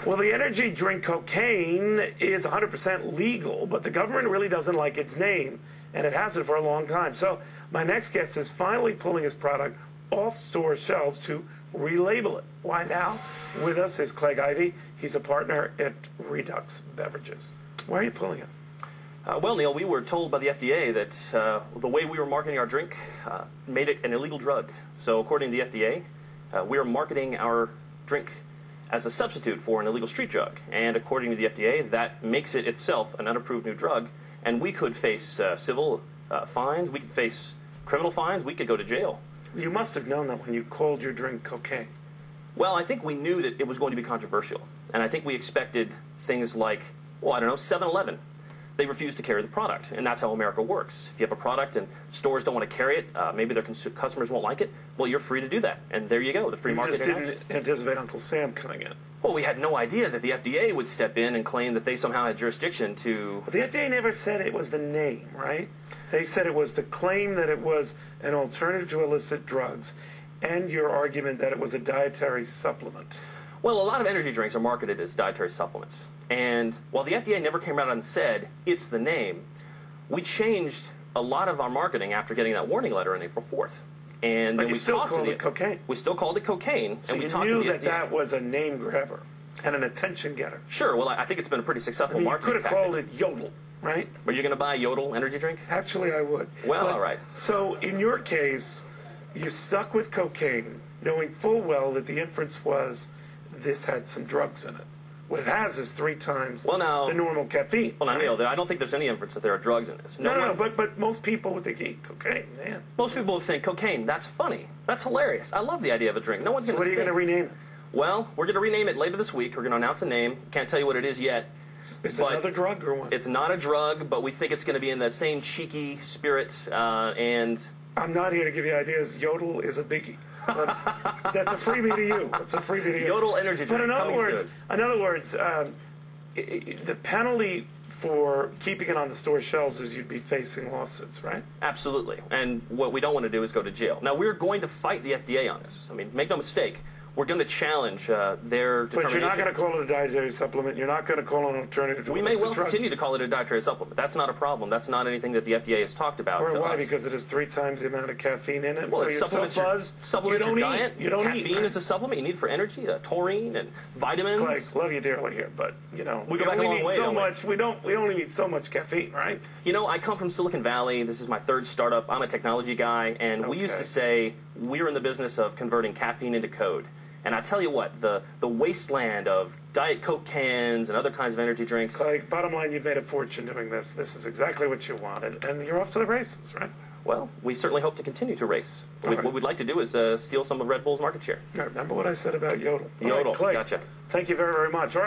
Well, the energy drink cocaine is 100% legal, but the government really doesn't like its name, and it hasn't for a long time. So my next guest is finally pulling his product off store shelves to relabel it. Why now? With us is Clegg Ivy. He's a partner at Redux Beverages. Why are you pulling it? Well, Neil, we were told by the FDA that the way we were marketing our drink made it an illegal drug. So according to the FDA, we are marketing our drink as a substitute for an illegal street drug. And according to the FDA, that makes it itself an unapproved new drug. And we could face civil fines, we could face criminal fines, we could go to jail. You must have known that when you called your drink cocaine. Well, I think we knew that it was going to be controversial. And I think we expected things like, well, I don't know, 7-Eleven. They refuse to carry the product, and that's how America works. If you have a product and stores don't want to carry it, maybe their customers won't like it, well, you're free to do that. And there you go, the free market. You just didn't anticipate Uncle Sam coming in. Well, we had no idea that the FDA would step in and claim that they somehow had jurisdiction to... But the FDA never said it was the name, right? They said it was the claim that it was an alternative to illicit drugs, and your argument that it was a dietary supplement. Well, a lot of energy drinks are marketed as dietary supplements. And while the FDA never came out and said, it's the name, we changed a lot of our marketing after getting that warning letter on April 4th. And but you still called it cocaine. We still called it cocaine. So and we you knew that that was a name grabber and an attention getter. Sure. Well, I think it's been a pretty successful marketing you could have called it Yodel, right? Were you going to buy a Yodel energy drink? Actually, I would. Well, all right. So in your case, you stuck with cocaine, knowing full well that the inference was this had some drugs in it. What it has is 3 times the normal caffeine. Well, now, Neil, I don't think there's any inference that there are drugs in this. No, but most people would think, hey, cocaine, man. Most people would think, cocaine, that's funny. That's hilarious. I love the idea of a drink. No one's going to So what are you going to rename it? Well, we're going to rename it later this week. We're going to announce a name. Can't tell you what it is yet. It's another drug or what? It's not a drug, but we think it's going to be in the same cheeky spirit and... I'm not here to give you ideas. Yodel is a biggie. But that's a freebie to you. It's a freebie to you. Yodel energy drink. But in other words, the penalty for keeping it on the store shelves is you'd be facing lawsuits, right? Absolutely. And what we don't want to do is go to jail. Now, we're going to fight the FDA on this. I mean, make no mistake. We're going to challenge their determination. But you're not going to call it a dietary supplement. You're not going to call it an alternative to We may well continue to call it a dietary supplement. That's not a problem. That's not anything that the FDA has talked about. Or why? Because it has 3 times the amount of caffeine in it. Well, so you're so buzzed. Supplements your diet. You don't caffeine eat. Right? is a supplement you need for energy. Taurine and vitamins. Clegg, love you dearly here, but you know we only need so much. We only need so much caffeine, right? You know, I come from Silicon Valley. This is my 3rd startup. I'm a technology guy, and we used to say we're in the business of converting caffeine into code. And I tell you what, the wasteland of Diet Coke cans and other kinds of energy drinks. Clegg, bottom line, you've made a fortune doing this. This is exactly what you wanted, and you're off to the races, right? Well, we certainly hope to continue to race. What we'd like to do is steal some of Red Bull's market share. Remember what I said about Yodel? Yodel, Clegg, gotcha. Thank you very, very much. All right.